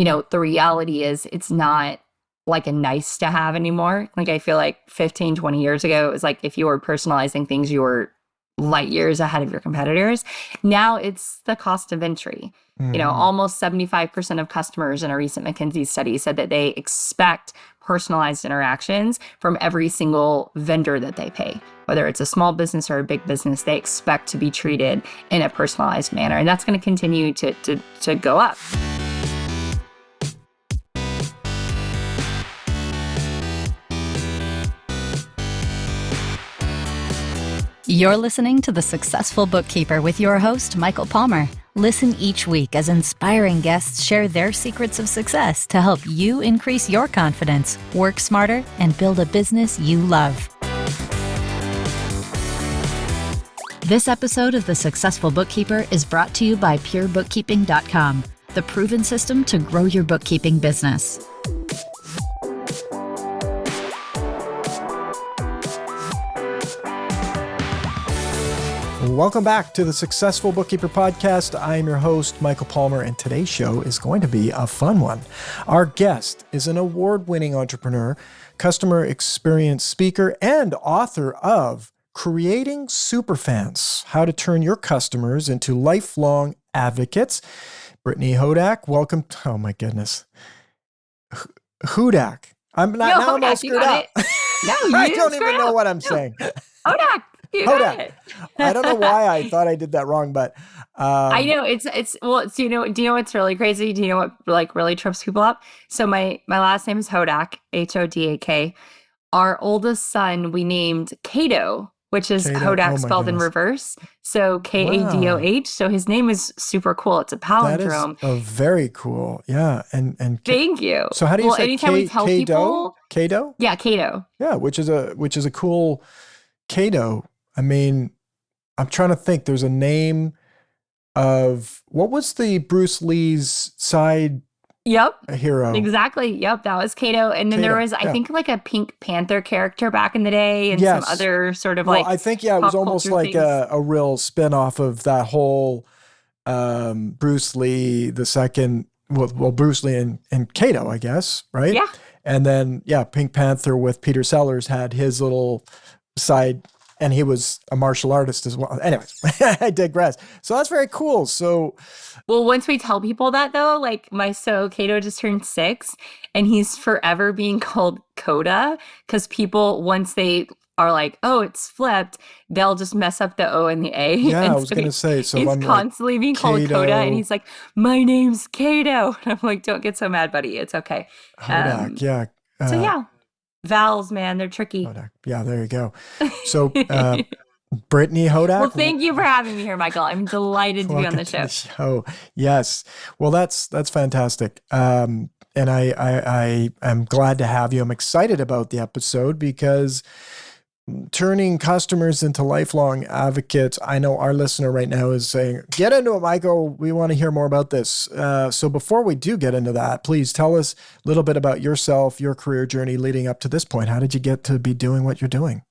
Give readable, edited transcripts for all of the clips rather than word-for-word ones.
the reality is it's not like a nice to have anymore. Like I feel like 15, 20 years ago, it was like if you were personalizing things, you were light years ahead of your competitors. Now it's the cost of entry. Almost 75% of customers in a recent McKinsey study said that they expect personalized interactions from every single vendor that they pay. Whether it's a small business or a big business, they expect to be treated in a personalized manner. And that's going to continue to go up. You're listening to The Successful Bookkeeper with your host, Michael Palmer. Listen each week as inspiring guests share their secrets of success to help you increase your confidence, work smarter, and build a business you love. This episode of The Successful Bookkeeper is brought to you by PureBookkeeping.com, the proven system to grow your bookkeeping business. Welcome back to the Successful Bookkeeper Podcast. I'm your host, Michael Palmer, and today's show is going to be a fun one. Our guest is an award-winning entrepreneur, customer experience speaker, and author of Creating Superfans: How to Turn Your Customers into Lifelong Advocates. Brittany Hodak, welcome. Oh my goodness. Hodak. I'm not, now I'm all screwed up. No, I don't even know what I'm saying. Hodak. You got it. I don't know why I thought I did that wrong, but I know do you know what's really crazy? Do you know what like really trips people up? So my last name is Hodak, Hodak. Our oldest son we named Kato, which is Hodak spelled in reverse. So Kadoh. So his name is super cool. It's a palindrome. That is very cool. Yeah. And thank you. So how do you say anytime we tell people Kato? Yeah, Kato. Yeah, which is a cool Kato. I mean, I'm trying to think. There's a name of, what was the Bruce Lee's side hero? Exactly. Yep. That was Kato. And then there was, I think, like a Pink Panther character back in the day and some other sort of I think, it was almost like a real spin-off of that whole Bruce Lee, the second, Bruce Lee and Kato, I guess, right? Yeah. And then, Pink Panther with Peter Sellers had his little side, and he was a martial artist as well. Anyways, I digress. So that's very cool. So, well, once we tell people that though, like Kato just turned 6 and he's forever being called Coda because people, once they are like, oh, it's flipped, they'll just mess up the O and the A. Yeah, and I was going to say. So he's I'm constantly being called Coda and he's like, my name's Kato. And I'm like, don't get so mad, buddy. It's okay. Hodak, So vowels, man, they're tricky. Hodak. Yeah, there you go. So, Brittany Hodak. Well, thank you for having me here, Michael. I'm delighted to be on the show. Yes. Well, that's fantastic. And I am glad to have you. I'm excited about the episode because turning customers into lifelong advocates. I know our listener right now is saying, get into it, Michael. We want to hear more about this. So before we do get into that, please tell us a little bit about yourself, your career journey leading up to this point. How did you get to be doing what you're doing?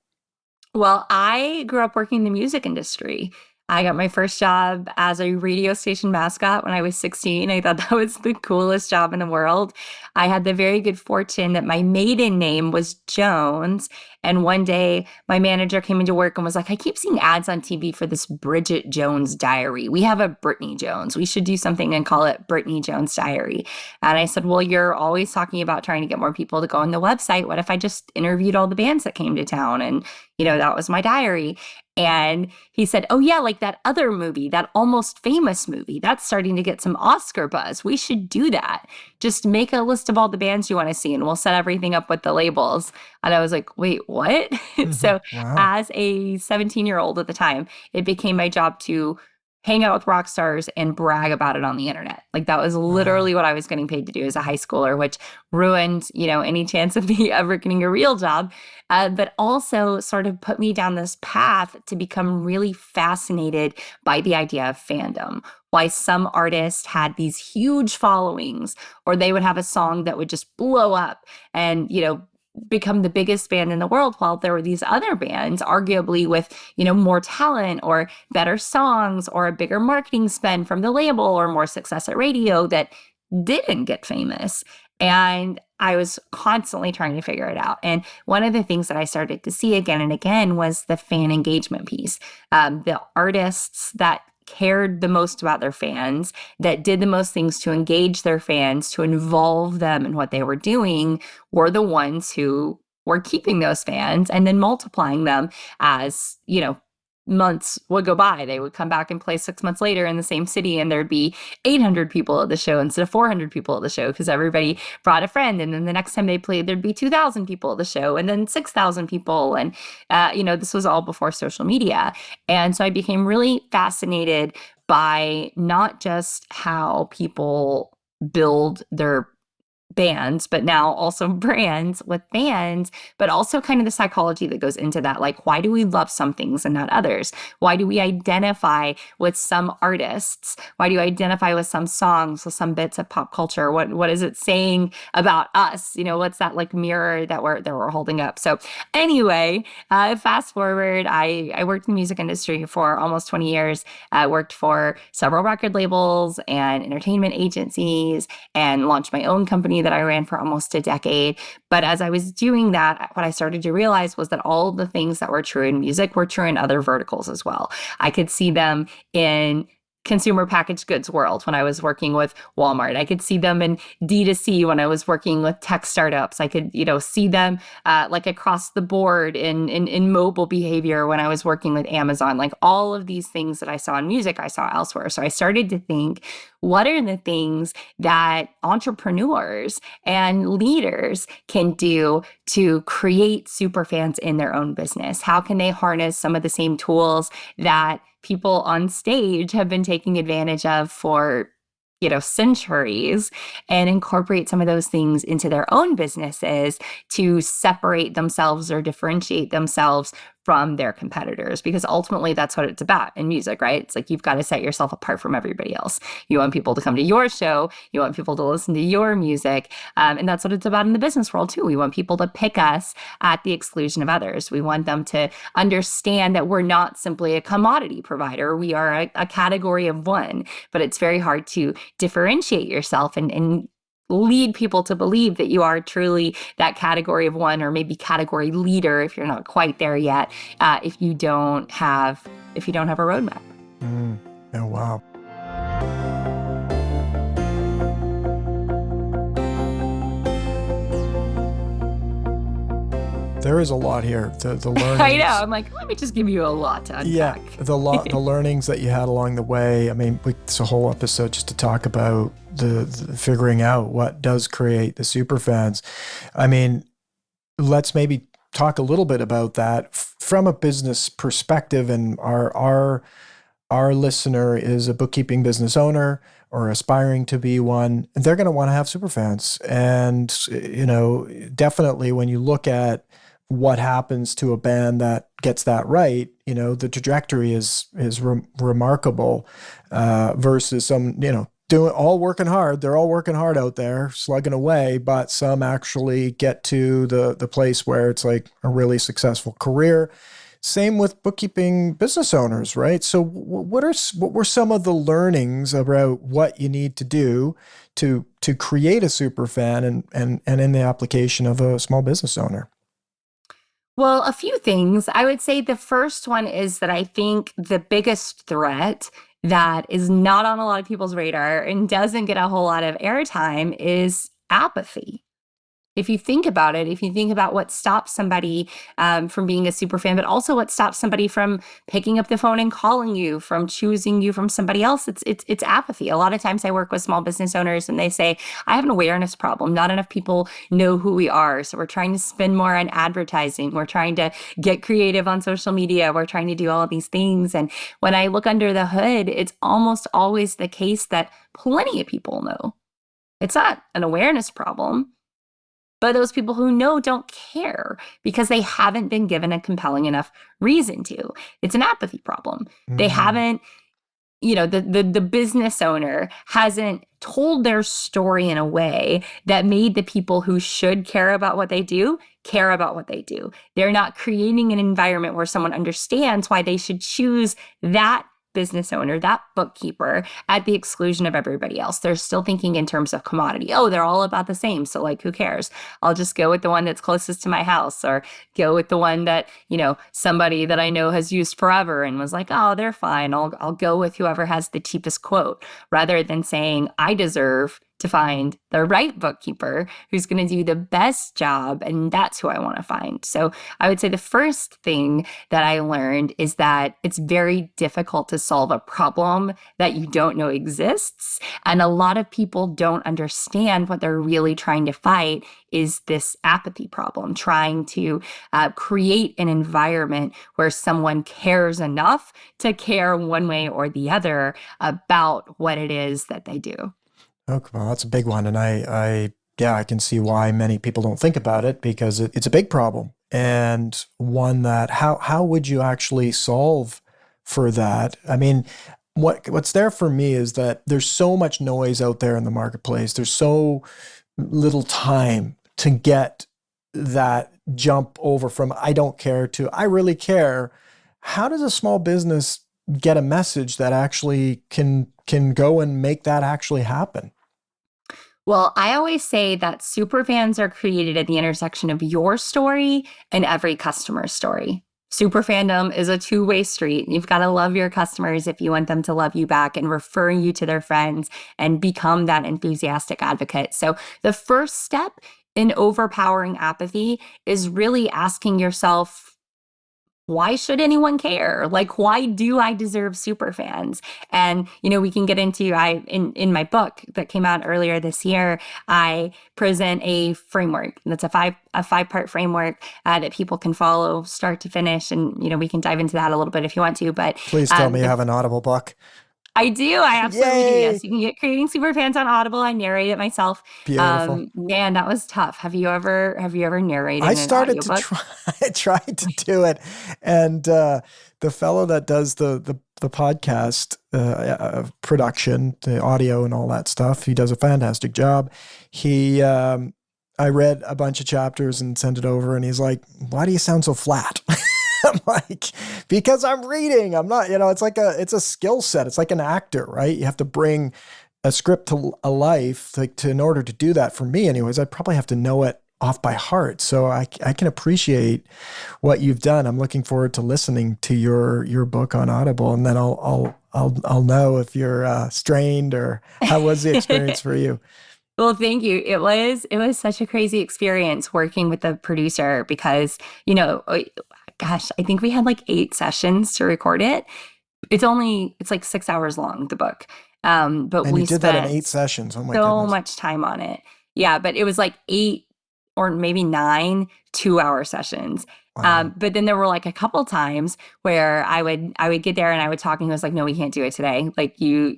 Well, I grew up working in the music industry. I got my first job as a radio station mascot when I was 16. I thought that was the coolest job in the world. I had the very good fortune that my maiden name was Jones. And one day my manager came into work and was like, I keep seeing ads on TV for this Bridget Jones diary. We have a Brittany Jones. We should do something and call it Brittany Jones Diary. And I said, well, you're always talking about trying to get more people to go on the website. What if I just interviewed all the bands that came to town? And, that was my diary. And he said, oh yeah, like that other movie, that Almost Famous movie, that's starting to get some Oscar buzz. We should do that. Just make a list of all the bands you want to see and we'll set everything up with the labels. And I was like, wait, what? So as a 17-year-old at the time, it became my job to hang out with rock stars and brag about it on the internet. Like that was literally what I was getting paid to do as a high schooler, which ruined, any chance of me ever getting a real job. But also sort of put me down this path to become really fascinated by the idea of fandom. Why some artists had these huge followings, or they would have a song that would just blow up and, become the biggest band in the world, while there were these other bands, arguably with, more talent or better songs or a bigger marketing spend from the label or more success at radio, that didn't get famous. And I was constantly trying to figure it out. And one of the things that I started to see again and again was the fan engagement piece. The artists that cared the most about their fans, that did the most things to engage their fans, to involve them in what they were doing, were the ones who were keeping those fans and then multiplying them as, months would go by. They would come back and play 6 months later in the same city, and there'd be 800 people at the show instead of 400 people at the show because everybody brought a friend. And then the next time they played, there'd be 2,000 people at the show, and then 6,000 people. And, this was all before social media. And so I became really fascinated by not just how people build their bands, but now also brands with fans, but also kind of the psychology that goes into that. Like, why do we love some things and not others? Why do we identify with some artists? Why do you identify with some songs, with some bits of pop culture? What is it saying about us? What's that like mirror that we're holding up? So anyway, fast forward, I worked in the music industry for almost 20 years. I worked for several record labels and entertainment agencies and launched my own company that I ran for almost a decade. But as I was doing that, what I started to realize was that all the things that were true in music were true in other verticals as well. I could see them in consumer packaged goods world when I was working with Walmart. I could see them in D2C when I was working with tech startups. I could, see them like across the board in mobile behavior when I was working with Amazon. Like all of these things that I saw in music, I saw elsewhere. So I started to think, what are the things that entrepreneurs and leaders can do to create superfans in their own business? How can they harness some of the same tools that people on stage have been taking advantage of for, centuries, and incorporate some of those things into their own businesses to separate themselves or differentiate themselves from their competitors? Because ultimately that's what it's about in music, right? It's like you've got to set yourself apart from everybody else. You want people to come to your show. You want people to listen to your music. And that's what it's about in the business world too. We want people to pick us at the exclusion of others. We want them to understand that we're not simply a commodity provider. We are a category of one, but it's very hard to differentiate yourself and lead people to believe that you are truly that category of one, or maybe category leader if you're not quite there yet, if you don't have a roadmap. Oh, wow. There is a lot here. The learnings. I know. I'm like, let me just give you a lot to unpack. Yeah, the learnings that you had along the way. I mean, it's a whole episode just to talk about the figuring out what does create the superfans. I mean, let's maybe talk a little bit about that from a business perspective. And our listener is a bookkeeping business owner or aspiring to be one. And they're going to want to have superfans. And definitely when you look at what happens to a band that gets that right, the trajectory is remarkable versus some, working hard. They're all working hard out there, slugging away, but some actually get to the place where it's like a really successful career. Same with bookkeeping business owners, right? So what were some of the learnings about what you need to do to create a superfan and in the application of a small business owner? Well, a few things. I would say the first one is that I think the biggest threat that is not on a lot of people's radar and doesn't get a whole lot of airtime is apathy. If you think about it, if you think about what stops somebody from being a super fan, but also what stops somebody from picking up the phone and calling you, from choosing you from somebody else, it's apathy. A lot of times I work with small business owners and they say, I have an awareness problem. Not enough people know who we are. So we're trying to spend more on advertising. We're trying to get creative on social media. We're trying to do all of these things. And when I look under the hood, it's almost always the case that plenty of people know. It's not an awareness problem. But those people who know don't care because they haven't been given a compelling enough reason to. It's an apathy problem. Mm-hmm. They haven't, the business owner hasn't told their story in a way that made the people who should care about what they do care about what they do. They're not creating an environment where someone understands why they should choose that business owner, that bookkeeper, at the exclusion of everybody else. They're still thinking in terms of commodity. Oh, they're all about the same. So like, who cares? I'll just go with the one that's closest to my house, or go with the one that, somebody that I know has used forever and was like, oh, they're fine. I'll go with whoever has the cheapest quote, rather than saying, I deserve to find the right bookkeeper who's going to do the best job. And that's who I want to find. So I would say the first thing that I learned is that it's very difficult to solve a problem that you don't know exists. And a lot of people don't understand what they're really trying to fight is this apathy problem, trying to create an environment where someone cares enough to care one way or the other about what it is that they do. Oh, well, that's a big one. And I can see why many people don't think about it, because it's a big problem, and one that how would you actually solve for that? I mean, what's there for me is that there's so much noise out there in the marketplace. There's so little time to get that jump over from I don't care to I really care. How does a small business get a message that actually can go and make that actually happen? Well, I always say that superfans are created at the intersection of your story and every customer's story. Super fandom is a two-way street. You've got to love your customers if you want them to love you back and refer you to their friends and become that enthusiastic advocate. So the first step in overpowering apathy is really asking yourself, why should anyone care? Like, why do I deserve super fans? And, we can get into, in my book that came out earlier this year, I present a framework that's a five-part framework that people can follow start to finish. And, we can dive into that a little bit if you want to, but please tell me you have an Audible book. I do. I absolutely do. Yay! Yes, you can get Creating Superfans on Audible. I narrate it myself. Beautiful. Man, that was tough. Have you ever narrated? I started to try. I tried to do it, and the fellow that does the podcast production, the audio, and all that stuff, he does a fantastic job. I read a bunch of chapters and sent it over, and he's like, "Why do you sound so flat?" I'm like, because I'm reading. I'm not, it's a skill set. It's like an actor, right? You have to bring a script to a life, in order to do that. For me, anyways, I probably have to know it off by heart. So I can appreciate what you've done. I'm looking forward to listening to your book on Audible, and then I'll know if you're strained, or how was the experience for you? Well, thank you. It was such a crazy experience working with the producer because, gosh, I think we had like 8 sessions to record it. It's like 6 hours long, the book. But and we you did that in 8 sessions. Oh my goodness. So much time on it. Yeah, but it was like 8 or maybe 9 2-hour sessions. Wow. But then there were like a couple times where I would get there and I would talk, and he was like, "No, we can't do it today. Like you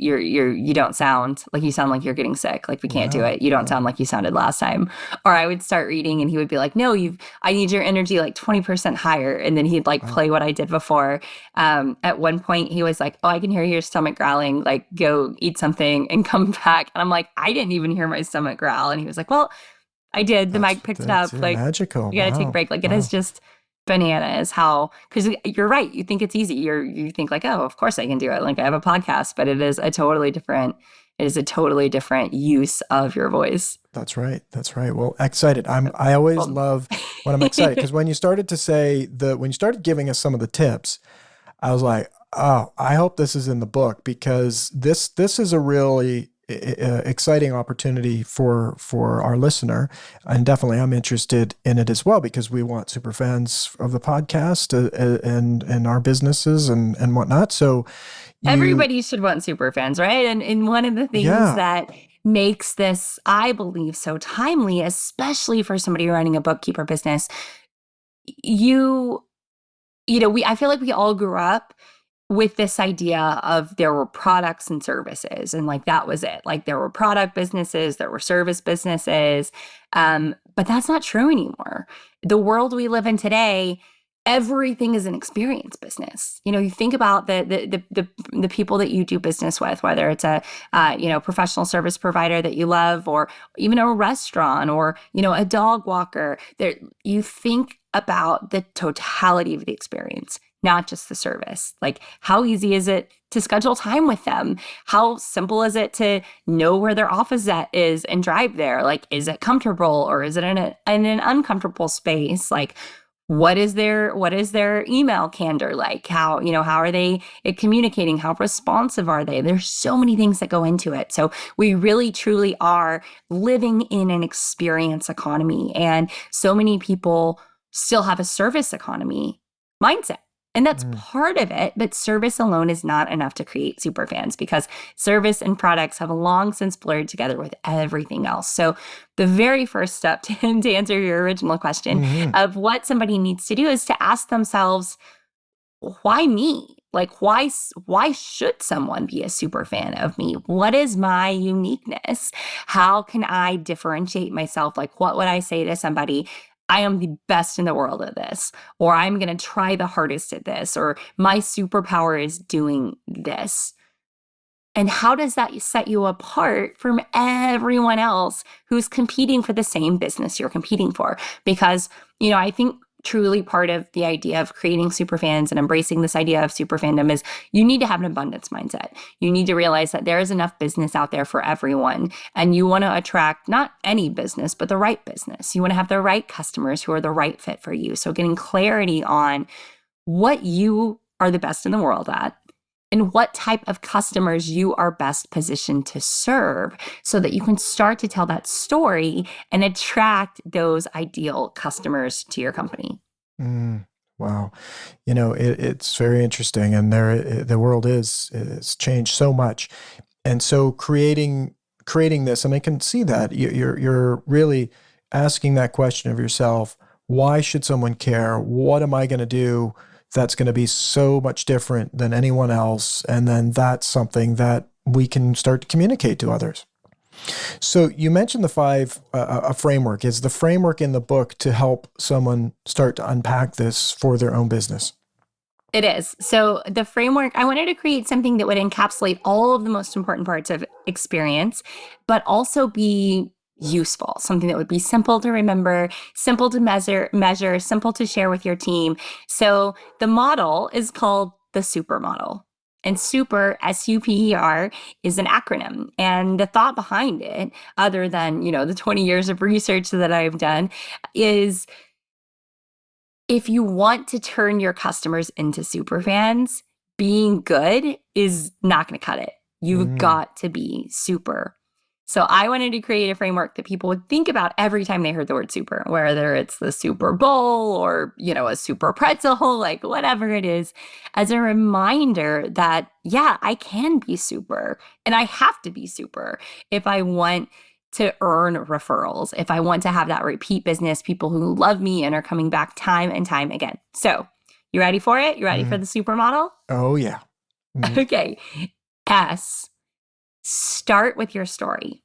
don't sound like you sound like you're getting sick. Like we can't do it. You don't sound like you sounded last time." Or I would start reading and he would be like, "No, I need your energy like 20% higher." And then he'd like play what I did before. At one point he was like, "Oh, I can hear your stomach growling. Like go eat something and come back." And I'm like, "I didn't even hear my stomach growl." And he was like, "Well, I did. The mic picked it up. Like magical. You got to take a break." Like it is just bananas because you're right. You think it's easy. You think like, oh, of course I can do it. Like I have a podcast, but it is a totally different use of your voice. That's right. Well, excited. I always love when I'm excited, because when you started giving us some of the tips, I was like, oh, I hope this is in the book, because this is a really exciting opportunity for our listener, and definitely I'm interested in it as well, because we want super fans of the podcast and our businesses and whatnot. So everybody should want super fans, right? And one of the things that makes this, I believe, so timely, especially for somebody running a bookkeeper business, I feel like we all grew up with this idea of there were products and services, and like that was it. Like there were product businesses, there were service businesses, but that's not true anymore. The world we live in today, everything is an experience business. You think about the people that you do business with, whether it's a professional service provider that you love, or even a restaurant, or a dog walker. You think about the totality of the experience, not just the service. Like, how easy is it to schedule time with them? How simple is it to know where their office is and drive there? Like, is it comfortable, or is it in an uncomfortable space? Like, what is their email candor like? How are they communicating? How responsive are they? There's so many things that go into it. So we really truly are living in an experience economy, and so many people still have a service economy mindset. And that's part of it, but service alone is not enough to create superfans, because service and products have long since blurred together with everything else. So the very first step to answer your original question of what somebody needs to do is to ask themselves, why me? Like, why should someone be a super fan of me? What is my uniqueness? How can I differentiate myself? Like, what would I say to somebody? I am the best in the world at this, or I'm going to try the hardest at this, or my superpower is doing this. And how does that set you apart from everyone else who's competing for the same business you're competing for? Because, I think truly part of the idea of creating superfans and embracing this idea of super fandom is you need to have an abundance mindset. You need to realize that there is enough business out there for everyone, and you want to attract not any business, but the right business. You want to have the right customers who are the right fit for you. So getting clarity on what you are the best in the world at, and what type of customers you are best positioned to serve, so that you can start to tell that story and attract those ideal customers to your company. Wow. It's very interesting, and the world is changed so much. And so creating this, and I can see that you're really asking that question of yourself: why should someone care? What am I going to do that's going to be so much different than anyone else? And then that's something that we can start to communicate to others. So you mentioned the 5, a framework. Is the framework in the book to help someone start to unpack this for their own business? It is. So the framework, I wanted to create something that would encapsulate all of the most important parts of experience, but also be useful, something that would be simple to remember, simple to measure, simple to share with your team. So the model is called the super model. And super, SUPER, is an acronym. And the thought behind it, other than, the 20 years of research that I've done, is if you want to turn your customers into super fans, being good is not going to cut it. You've got to be super. So I wanted to create a framework that people would think about every time they heard the word super, whether it's the Super Bowl or, a super pretzel, like whatever it is, as a reminder that, yeah, I can be super, and I have to be super if I want to earn referrals, if I want to have that repeat business, people who love me and are coming back time and time again. So you ready for it? You ready for the super model? Oh, yeah. Okay. S, start with your story.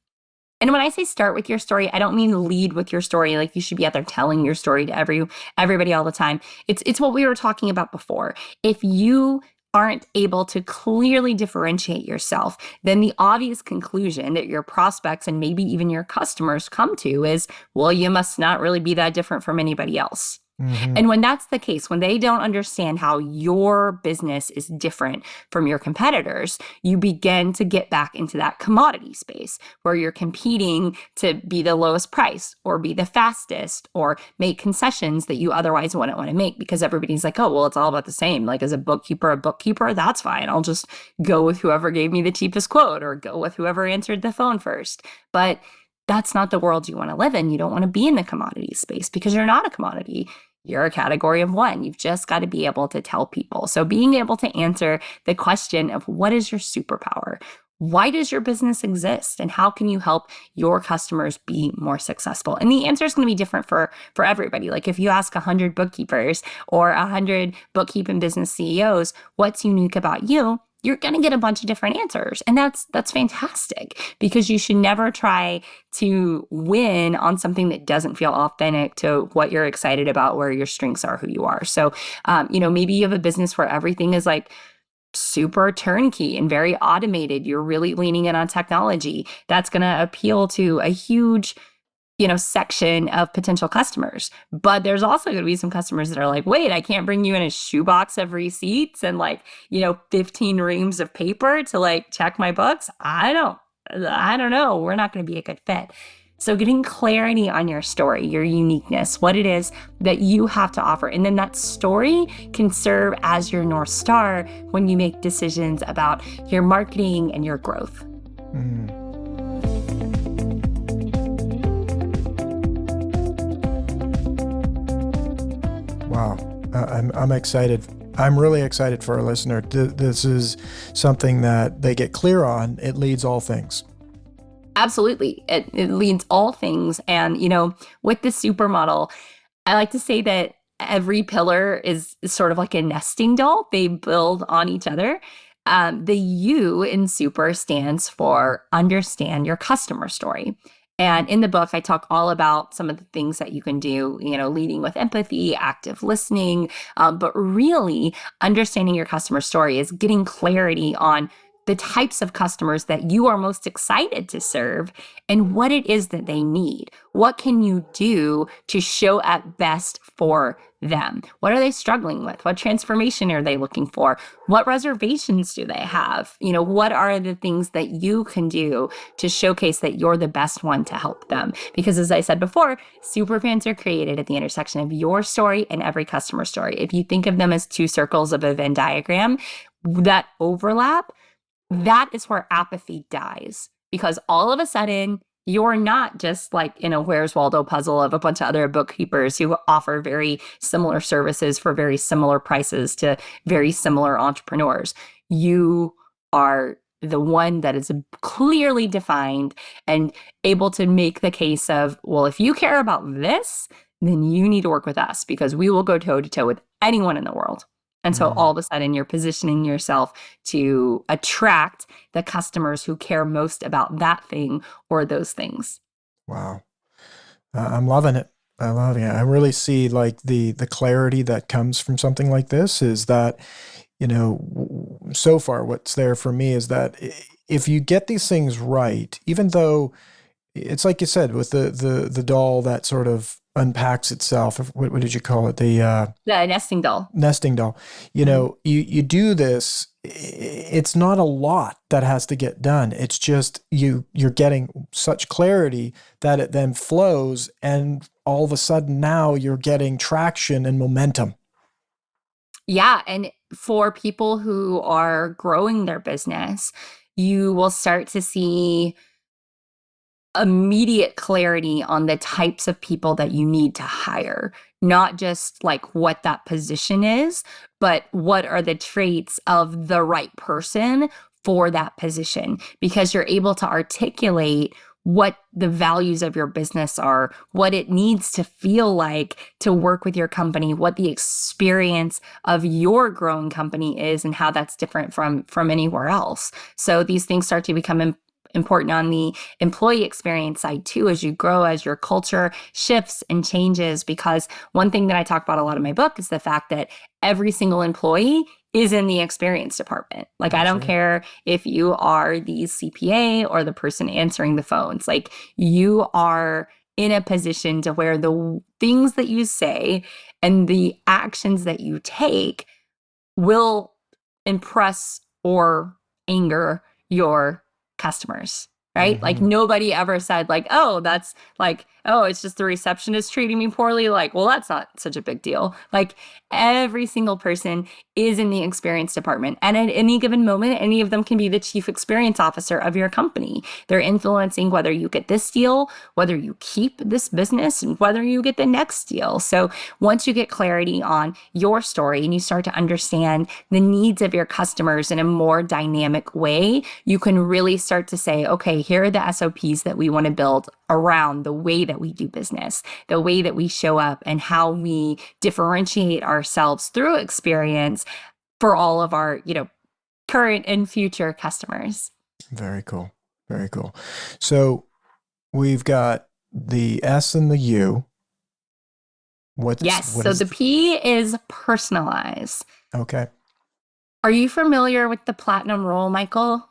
And when I say start with your story, I don't mean lead with your story. Like, you should be out there telling your story to everybody all the time. It's what we were talking about before. If you aren't able to clearly differentiate yourself, then the obvious conclusion that your prospects and maybe even your customers come to is, well, you must not really be that different from anybody else. And when that's the case, when they don't understand how your business is different from your competitors, you begin to get back into that commodity space where you're competing to be the lowest price or be the fastest or make concessions that you otherwise wouldn't want to make, because everybody's like, oh, well, it's all about the same. Like, as a bookkeeper, that's fine. I'll just go with whoever gave me the cheapest quote or go with whoever answered the phone first. But that's not the world you want to live in. You don't want to be in the commodity space, because you're not a commodity. You're a category of one. You've just got to be able to tell people. So being able to answer the question of, what is your superpower? Why does your business exist? And how can you help your customers be more successful? And the answer is going to be different for everybody. Like, if you ask 100 bookkeepers or 100 bookkeeping business CEOs, what's unique about you? You're going to get a bunch of different answers. And that's fantastic, because you should never try to win on something that doesn't feel authentic to what you're excited about, where your strengths are, who you are. So, maybe you have a business where everything is like super turnkey and very automated. You're really leaning in on technology. That's going to appeal to a huge section of potential customers. But there's also going to be some customers that are like, wait, I can't bring you in a shoebox of receipts and 15 reams of paper to check my books. I don't know. We're not going to be a good fit. So getting clarity on your story, your uniqueness, what it is that you have to offer. And then that story can serve as your North Star when you make decisions about your marketing and your growth. Mm. Wow. I'm excited. I'm really excited for our listener. This is something that they get clear on. It leads all things. Absolutely. It leads all things. And, with the supermodel, I like to say that every pillar is sort of like a nesting doll. They build on each other. The U in super stands for understand your customer story. And in the book, I talk all about some of the things that you can do, leading with empathy, active listening. But really, understanding your customer story is getting clarity on the types of customers that you are most excited to serve and what it is that they need. What can you do to show up best for them? What are they struggling with? What transformation are they looking for? What reservations do they have? What are the things that you can do to showcase that you're the best one to help them? Because as I said before, superfans are created at the intersection of your story and every customer story. If you think of them as two circles of a Venn diagram, that overlap, that is where apathy dies, because all of a sudden you're not just in a Where's Waldo puzzle of a bunch of other bookkeepers who offer very similar services for very similar prices to very similar entrepreneurs. You are the one that is clearly defined and able to make the case of, well, if you care about this, then you need to work with us because we will go toe to toe with anyone in the world. And so all of a sudden you're positioning yourself to attract the customers who care most about that thing or those things. Wow. I'm loving it. I love it. I really see the clarity that comes from something like this is that, so far what's there for me is that if you get these things right, even though it's like you said, with the doll that sort of unpacks itself. What did you call it? The nesting doll. Nesting doll. You do this. It's not a lot that has to get done. It's just you're getting such clarity that it then flows, and all of a sudden now you're getting traction and momentum. Yeah, and for people who are growing their business, you will start to see immediate clarity on the types of people that you need to hire, not just what that position is, but what are the traits of the right person for that position, because you're able to articulate what the values of your business are, what it needs to feel like to work with your company, what the experience of your growing company is, and how that's different from anywhere else. So these things start to become important on the employee experience side too, as you grow, as your culture shifts and changes. Because one thing that I talk about a lot in my book is the fact that every single employee is in the experience department. I don't care if you are the CPA or the person answering the phones. You are in a position to where the things that you say and the actions that you take will impress or anger your customers, right? Mm-hmm. Nobody ever said oh, that's oh, it's just the receptionist treating me poorly. Well, that's not such a big deal. Every single person is in the experience department. And at any given moment, any of them can be the chief experience officer of your company. They're influencing whether you get this deal, whether you keep this business, and whether you get the next deal. So once you get clarity on your story and you start to understand the needs of your customers in a more dynamic way, you can really start to say, okay, here are the SOPs that we want to build around the way that we do business, the way that we show up, and how we differentiate ourselves through experience for all of our, current and future customers. Very cool. Very cool. So we've got the S and the U. So the P is personalize. Okay. Are you familiar with the platinum role, Michael?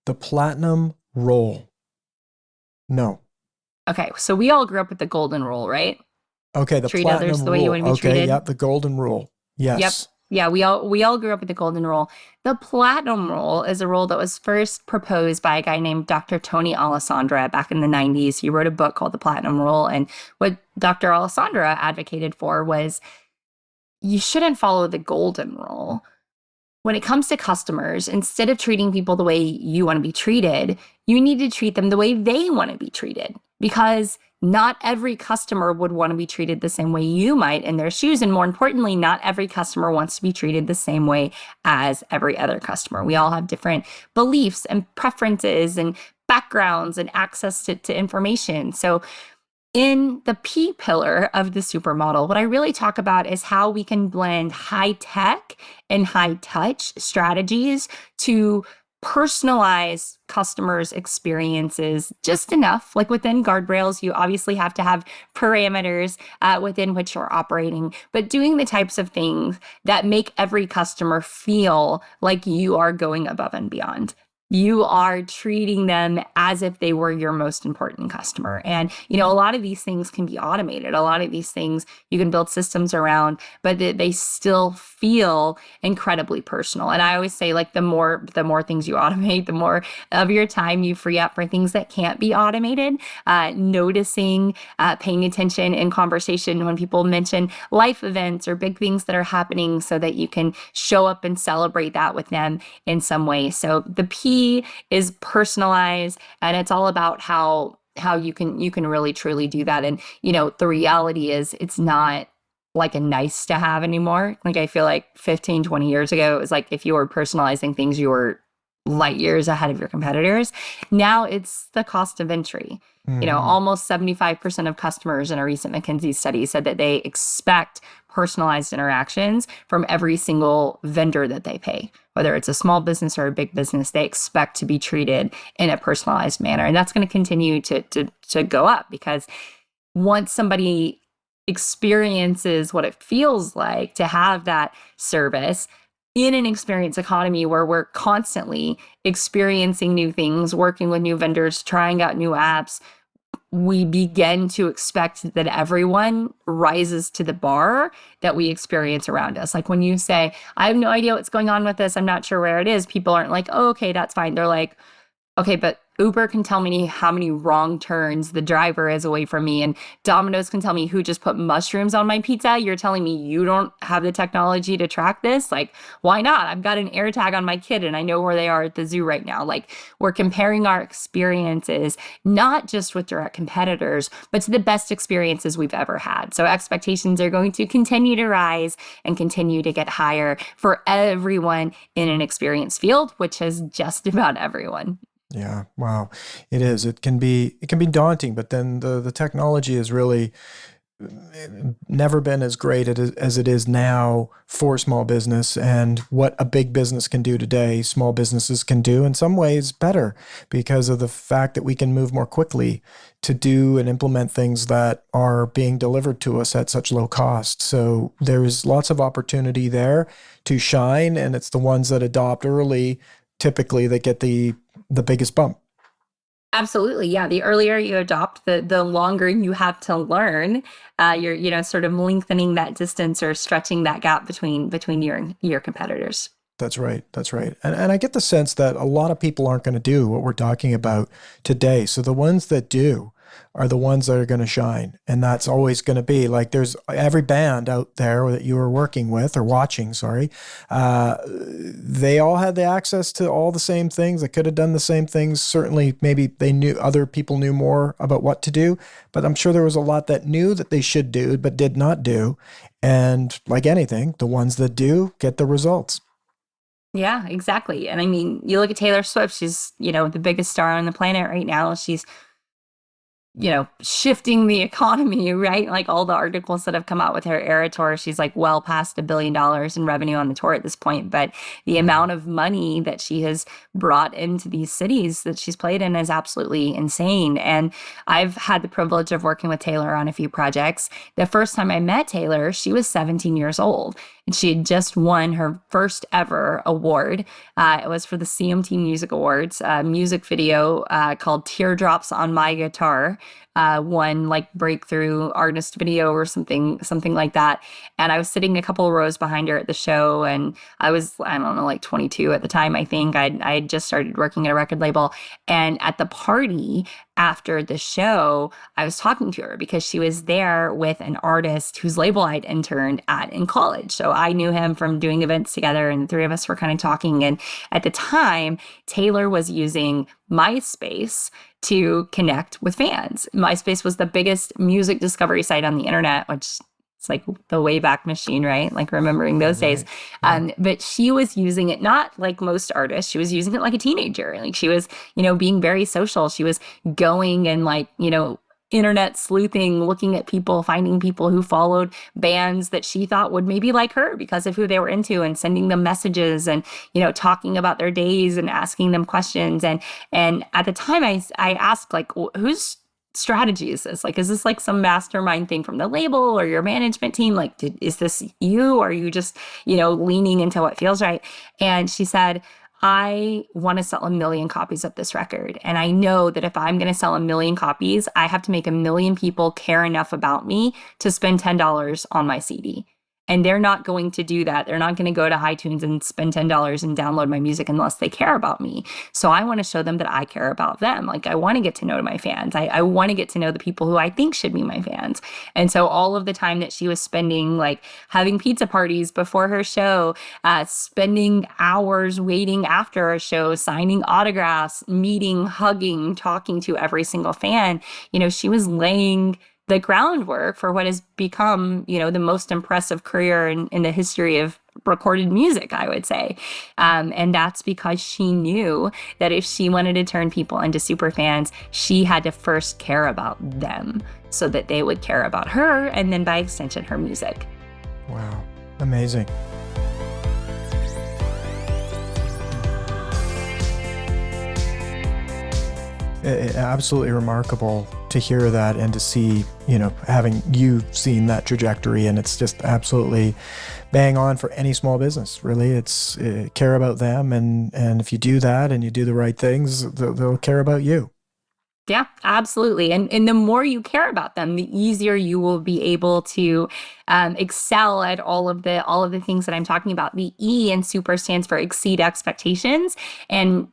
The platinum role. No. Okay, so we all grew up with the golden rule, right? Okay, the Treat others platinum the way you rule. want to be Okay, treated. yeah, the golden rule. Yep. Yes. Yeah, we all grew up with the golden rule. The platinum rule is a rule that was first proposed by a guy named Dr. Tony Alessandra back in the 90s. He wrote a book called The Platinum Rule, and what Dr. Alessandra advocated for was you shouldn't follow the golden rule. When it comes to customers, instead of treating people the way you want to be treated, you need to treat them the way they want to be treated, because not every customer would want to be treated the same way you might in their shoes. And more importantly, not every customer wants to be treated the same way as every other customer. We all have different beliefs and preferences and backgrounds and access to information. So in the P pillar of the supermodel, what I really talk about is how we can blend high tech and high touch strategies to personalize customers' experiences just enough. Like within guardrails, you obviously have to have parameters within which you're operating, but doing the types of things that make every customer feel like you are going above and beyond. You are treating them as if they were your most important customer. And, a lot of these things can be automated. A lot of these things you can build systems around, but they still feel incredibly personal. And I always say, like, the more things you automate, the more of your time you free up for things that can't be automated. Noticing, paying attention in conversation when people mention life events or big things that are happening so that you can show up and celebrate that with them in some way. So the P is personalized, and it's all about how you can really truly do that. And the reality is it's not like a nice to have anymore. Like, I feel like 15, 20 years ago, it was like if you were personalizing things, you were light years ahead of your competitors. Now it's the cost of entry. Almost 75% of customers in a recent McKinsey study said that they expect personalized interactions from every single vendor that they pay. Whether it's a small business or a big business, they expect to be treated in a personalized manner. And that's going to continue to go up, because once somebody experiences what it feels like to have that service in an experience economy where we're constantly experiencing new things, working with new vendors, trying out new apps, we begin to expect that everyone rises to the bar that we experience around us. Like when you say, I have no idea what's going on with this, I'm not sure where it is, people aren't like, oh, okay, that's fine. They're like, okay, but Uber can tell me how many wrong turns the driver is away from me, and Domino's can tell me who just put mushrooms on my pizza. You're telling me you don't have the technology to track this? Like, why not? I've got an AirTag on my kid and I know where they are at the zoo right now. Like, we're comparing our experiences, not just with direct competitors, but to the best experiences we've ever had. So expectations are going to continue to rise and continue to get higher for everyone in an experience field, which is just about everyone. Yeah, wow. It is. It can be daunting, but then the technology has really never been as great as it is now for small business, and what a big business can do today, small businesses can do in some ways better, because of the fact that we can move more quickly to do and implement things that are being delivered to us at such low cost. So there's lots of opportunity there to shine, and it's the ones that adopt early typically that get the biggest bump. Absolutely. Yeah. The earlier you adopt, the longer you have to learn. You're sort of lengthening that distance or stretching that gap between your competitors. That's right. That's right. And I get the sense that a lot of people aren't going to do what we're talking about today. So the ones that do are the ones that are going to shine. And that's always going to be like, there's every band out there that you were working with or watching, sorry. They all had the access to all the same things. They could have done the same things. Certainly, maybe other people knew more about what to do, but I'm sure there was a lot that knew that they should do, but did not do. And like anything, the ones that do get the results. Yeah, exactly. And I mean, you look at Taylor Swift, she's, the biggest star on the planet right now. She's shifting the economy, right? Like all the articles that have come out with her Era Tour, she's like well past $1 billion in revenue on the tour at this point. But the amount of money that she has brought into these cities that she's played in is absolutely insane. And I've had the privilege of working with Taylor on a few projects. The first time I met Taylor, she was 17 years old. And she had just won her first ever award. It was for the CMT Music Awards, a music video called Teardrops on My Guitar, one like breakthrough artist video or something like that. And I was sitting a couple of rows behind her at the show, and I was, I don't know, like 22 at the time. I think I had just started working at a record label, and at the party after the show, I was talking to her because she was there with an artist whose label I'd interned at in college. So I knew him from doing events together, and the three of us were kind of talking. And at the time, Taylor was using MySpace to connect with fans. MySpace was the biggest music discovery site on the internet, which it's like the Wayback Machine, right? Like remembering those days. But she was using it not like most artists. She was using it like a teenager. Like she was, being very social. She was going and like, internet sleuthing, looking at people, finding people who followed bands that she thought would maybe like her because of who they were into, and sending them messages and, talking about their days and asking them questions. And at the time I asked, like, whose strategy is this? Like, is this like some mastermind thing from the label or your management team? Like, is this you? Or are you just, leaning into what feels right? And she said, I want to sell 1 million copies of this record. And I know that if I'm going to sell 1 million copies, I have to make 1 million people care enough about me to spend $10 on my CD. And they're not going to do that. They're not going to go to iTunes and spend $10 and download my music unless they care about me. So I want to show them that I care about them. Like, I want to get to know my fans. I want to get to know the people who I think should be my fans. And so all of the time that she was spending, like having pizza parties before her show, spending hours waiting after a show, signing autographs, meeting, hugging, talking to every single fan, she was laying the groundwork for what has become, the most impressive career in the history of recorded music, I would say. And that's because she knew that if she wanted to turn people into super fans, she had to first care about them so that they would care about her, and then by extension, her music. Wow. Amazing. Absolutely remarkable to hear that and to see, having you seen that trajectory, and it's just absolutely bang on for any small business. Really, it's care about them, and if you do that and you do the right things, they'll care about you. Yeah, absolutely. And the more you care about them, the easier you will be able to excel at all of the things that I'm talking about. The E in super stands for exceed expectations. And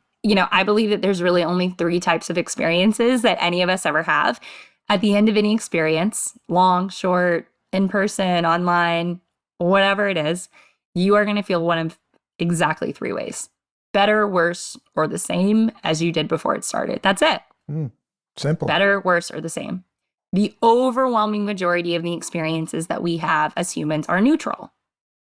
I believe that there's really only 3 types of experiences that any of us ever have. At the end of any experience, long, short, in person, online, whatever it is, you are going to feel one of exactly 3 ways: better, worse, or the same as you did before it started. That's it. Simple. Better, worse, or the same. The overwhelming majority of the experiences that we have as humans are neutral.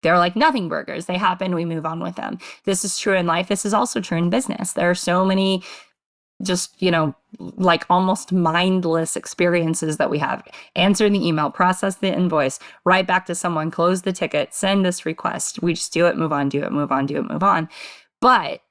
They're like nothing burgers. They happen, we move on with them. This is true in life. This is also true in business. There are so many just, like almost mindless experiences that we have. Answer the email, process the invoice, write back to someone, close the ticket, send this request. We just do it, move on, do it, move on, do it, move on. But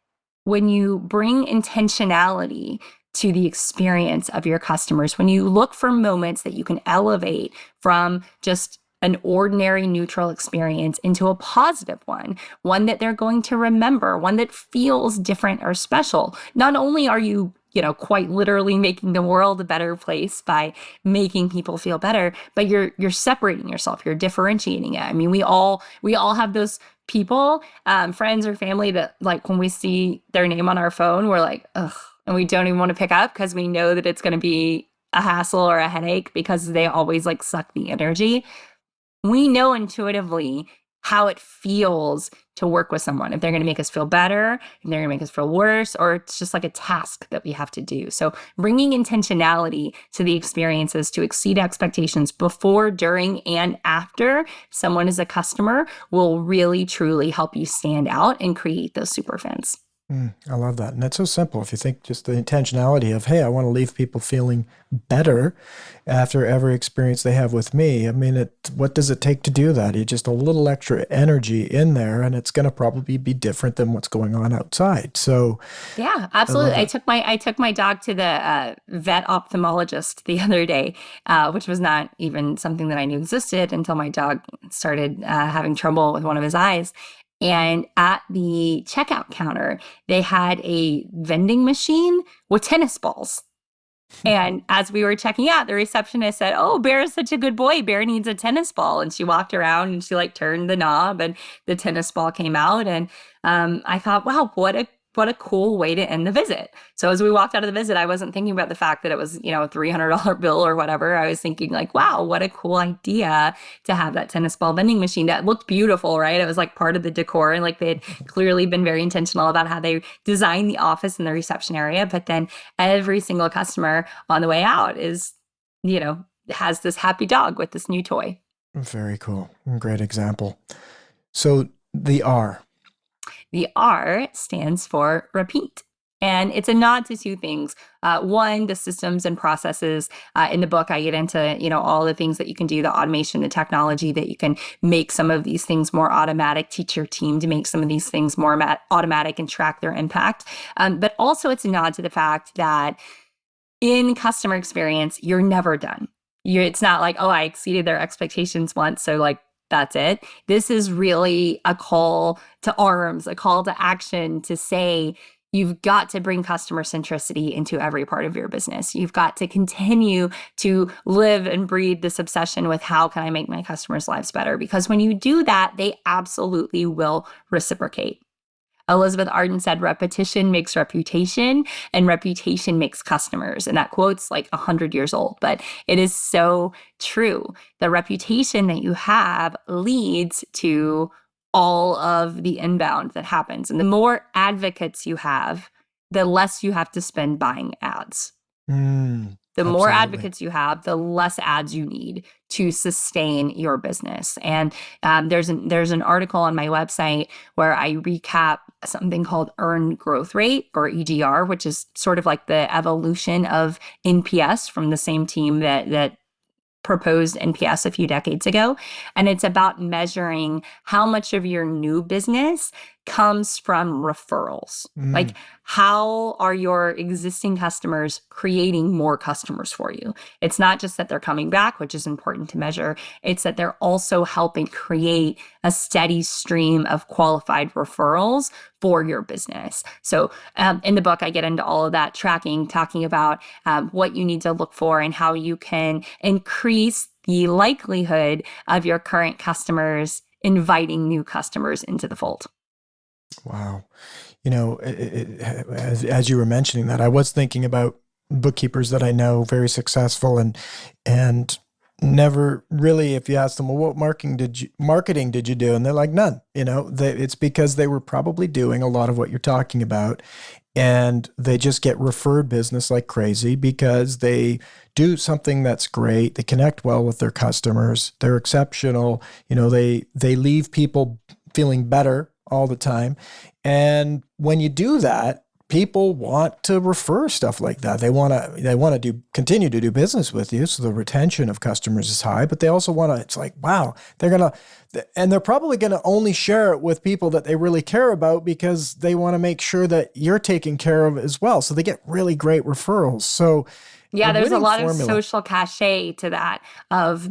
when you bring intentionality to the experience of your customers, when you look for moments that you can elevate from just an ordinary neutral experience into a positive one that they're going to remember, one that feels different or special. Not only are you, quite literally making the world a better place by making people feel better, but you're separating yourself, you're differentiating it. I mean, we all have those people, friends or family that, like, when we see their name on our phone, we're like, ugh, and we don't even want to pick up because we know that it's going to be a hassle or a headache because they always like suck the energy. We know intuitively how it feels to work with someone, if they're going to make us feel better, if they're going to make us feel worse, or it's just like a task that we have to do. So bringing intentionality to the experiences to exceed expectations before, during, and after someone is a customer will really, truly help you stand out and create those super fans. I love that. And that's so simple. If you think just the intentionality of, hey, I want to leave people feeling better after every experience they have with me. I mean, what does it take to do that? You just a little extra energy in there, and it's going to probably be different than what's going on outside. So yeah, absolutely. I took my dog to the vet ophthalmologist the other day, which was not even something that I knew existed until my dog started having trouble with one of his eyes. And at the checkout counter, they had a vending machine with tennis balls. And as we were checking out, the receptionist said, "Oh, Bear is such a good boy. Bear needs a tennis ball." And she walked around and she like turned the knob and the tennis ball came out. And I thought, wow, what a cool way to end the visit. So as we walked out of the visit, I wasn't thinking about the fact that it was, a $300 bill or whatever. I was thinking like, wow, what a cool idea to have that tennis ball vending machine that looked beautiful, right? It was like part of the decor, and like they had clearly been very intentional about how they designed the office and the reception area. But then every single customer on the way out is, has this happy dog with this new toy. Very cool. Great example. So the R. The R stands for repeat. And it's a nod to two things. One, the systems and processes. In the book, I get into, all the things that you can do, the automation, the technology that you can make some of these things more automatic, teach your team to make some of these things more automatic and track their impact. But also it's a nod to the fact that in customer experience, you're never done. It's not like, oh, I exceeded their expectations once, so like, that's it. This is really a call to arms, a call to action to say, you've got to bring customer centricity into every part of your business. You've got to continue to live and breathe this obsession with how can I make my customers' lives better? Because when you do that, they absolutely will reciprocate. Elizabeth Arden said, repetition makes reputation and reputation makes customers. And that quote's like 100 years old, but it is so true. The reputation that you have leads to all of the inbound that happens. And the more advocates you have, the less you have to spend buying ads. The more advocates you have, the less ads you need to sustain your business. And there's an article on my website where I recap something called earned growth rate, or EGR, which is sort of like the evolution of NPS from the same team that proposed NPS a few decades ago. And it's about measuring how much of your new business comes from referrals. Like, how are your existing customers creating more customers for you? It's not just that they're coming back, which is important to measure. It's that they're also helping create a steady stream of qualified referrals for your business. So in the book, I get into all of that tracking, talking about what you need to look for and how you can increase the likelihood of your current customers inviting new customers into the fold. Wow. As you were mentioning that, I was thinking about bookkeepers that I know, very successful and never really, if you ask them, well, what marketing did you do? And they're like, none. It's because they were probably doing a lot of what you're talking about. And they just get referred business like crazy because they do something that's great. They connect well with their customers. They're exceptional. They leave people feeling better all the time. And when you do that, people want to refer stuff like that. They want to continue to do business with you. So the retention of customers is high, but they also want to, it's like, wow, they're probably going to only share it with people that they really care about because they want to make sure that you're taken care of as well. So they get really great referrals. So yeah, there's a lot of social cachet to that, of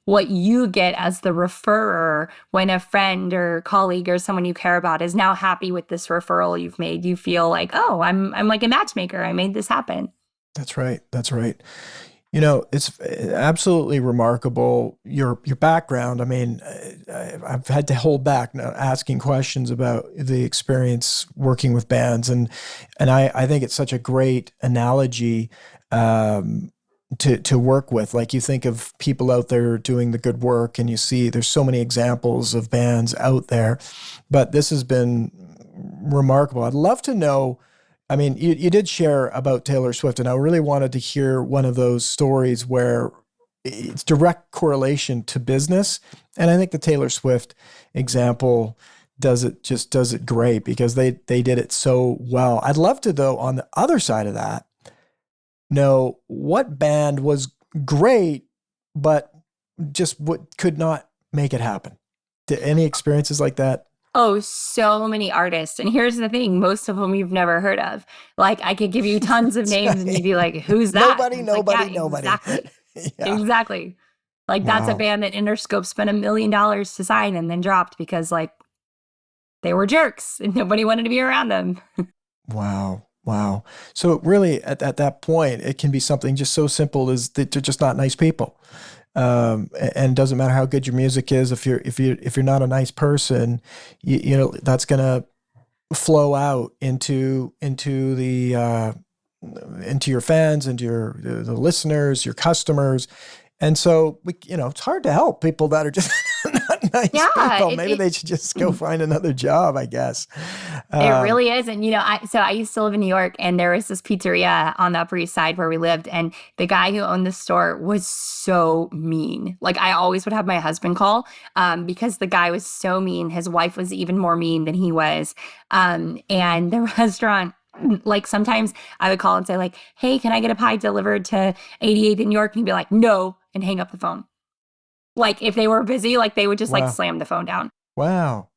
what you get as the referrer when a friend or colleague or someone you care about is now happy with this referral you've made. You feel like, oh, I'm like a matchmaker. I made this happen. That's right. It's absolutely remarkable, your background. I mean, I've had to hold back now asking questions about the experience working with bands. And I think it's such a great analogy to work with. Like, you think of people out there doing the good work and you see there's so many examples of bands out there, but this has been remarkable. I'd love to know, I mean, you did share about Taylor Swift, and I really wanted to hear one of those stories where it's direct correlation to business. And I think the Taylor Swift example does it great because they did it so well. I'd love to, though, on the other side of that, know what band was great, but just could not make it happen. Any experiences like that? Oh, so many artists. And here's the thing, most of them you've never heard of. Like, I could give you tons of names and you'd be like, who's that? Nobody. Exactly. Yeah. Exactly. Like, that's a band that Interscope spent $1 million to sign and then dropped because, like, they were jerks and nobody wanted to be around them. Wow. Wow. So really at that point, it can be something just so simple as that they're just not nice people. And it doesn't matter how good your music is. If you're not a nice person, you know, that's going to flow out into your fans, into the listeners, your customers. And so it's hard to help people that are just not nice people. Maybe they should just go find another job, I guess. It really is. And, I used to live in New York, and there was this pizzeria on the Upper East Side where we lived. And the guy who owned the store was so mean. Like, I always would have my husband call because the guy was so mean. His wife was even more mean than he was. And the restaurant, like, sometimes I would call and say, like, hey, can I get a pie delivered to 88th in New York? And he'd be like, no, and hang up the phone. Like, if they were busy, like, they would just like slam the phone down. Wow.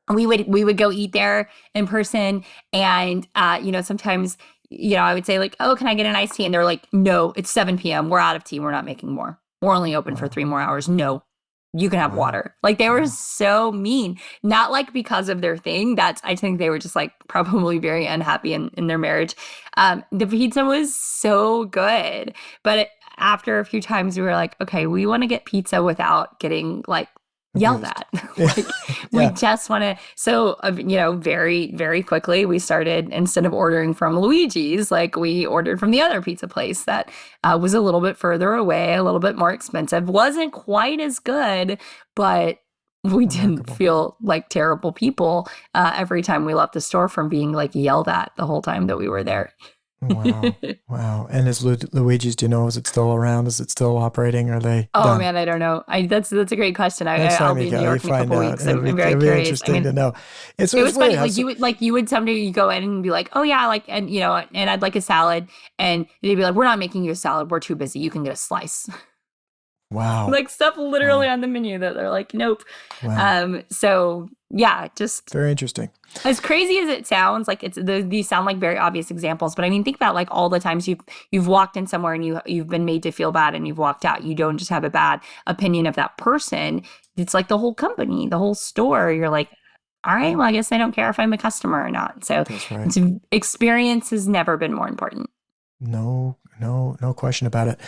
We would go eat there in person. And, sometimes, I would say, like, oh, can I get an iced tea? And they're like, no, it's 7 p.m. We're out of tea. We're not making more. We're only open for 3 more hours. No, you can have water. Like, they were so mean, not like because of their thing. I think they were just like probably very unhappy in their marriage. The pizza was so good, but after a few times we were like, okay, we want to get pizza without getting like yelled at. Like, we just want to. So, very, very quickly we started, instead of ordering from Luigi's, like, we ordered from the other pizza place that was a little bit further away, a little bit more expensive, wasn't quite as good, but we didn't feel like terrible people every time we left the store from being like yelled at the whole time that we were there. Wow. And is Luigi's, do you know, is it still around? Is it still operating? Are they done? Man, I don't know. That's a great question. I'll be in New York in a couple weeks. I'm very curious. Interesting to know. It was funny. Like, you would someday you go in and be like, oh yeah, like, and and I'd like a salad, and they'd be like, we're not making you a salad. We're too busy. You can get a slice. Wow. Like, stuff literally on the menu that they're like, nope. Wow. So yeah, just very interesting. As crazy as it sounds, like, these sound like very obvious examples, but I mean, think about like all the times you've walked in somewhere and you've been made to feel bad and you've walked out. You don't just have a bad opinion of that person. It's like the whole company, the whole store. You're like, all right, well, I guess I don't care if I'm a customer or not. So experience has never been more important. No question about it.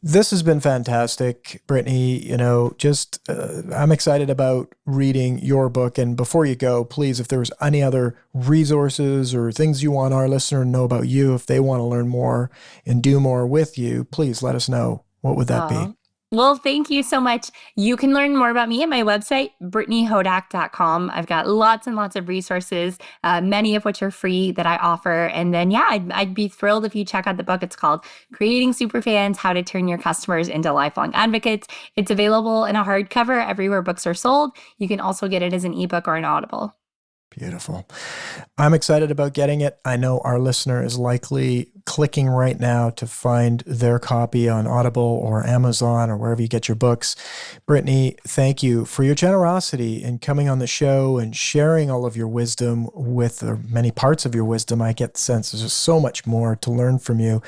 This has been fantastic, Brittany. I'm excited about reading your book. And before you go, please, if there's any other resources or things you want our listener to know about you, if they want to learn more and do more with you, please let us know. What would that be? Well, thank you so much. You can learn more about me at my website, BrittanyHodak.com. I've got lots and lots of resources, many of which are free, that I offer. And then, I'd be thrilled if you check out the book. It's called Creating Superfans: How to Turn Your Customers into Lifelong Advocates. It's available in a hardcover everywhere books are sold. You can also get it as an ebook or an Audible. Beautiful. I'm excited about getting it. I know our listener is likely clicking right now to find their copy on Audible or Amazon or wherever you get your books. Brittany, thank you for your generosity in coming on the show and sharing all of your wisdom with many parts of your wisdom. I get the sense there's just so much more to learn from you,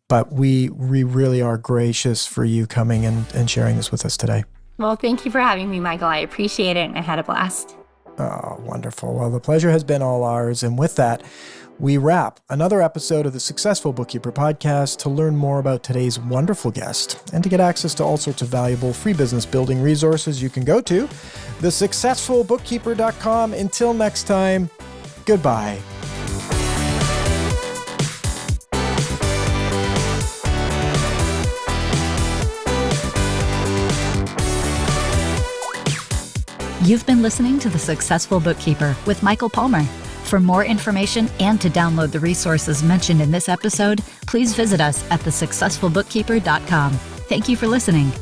but we really are gracious for you coming and sharing this with us today. Well, thank you for having me, Michael. I appreciate it, and I had a blast. Oh, wonderful. Well, the pleasure has been all ours. And with that, we wrap another episode of the Successful Bookkeeper podcast. To learn more about today's wonderful guest and to get access to all sorts of valuable free business building resources, you can go to thesuccessfulbookkeeper.com. Until next time, goodbye. You've been listening to The Successful Bookkeeper with Michael Palmer. For more information and to download the resources mentioned in this episode, please visit us at thesuccessfulbookkeeper.com. Thank you for listening.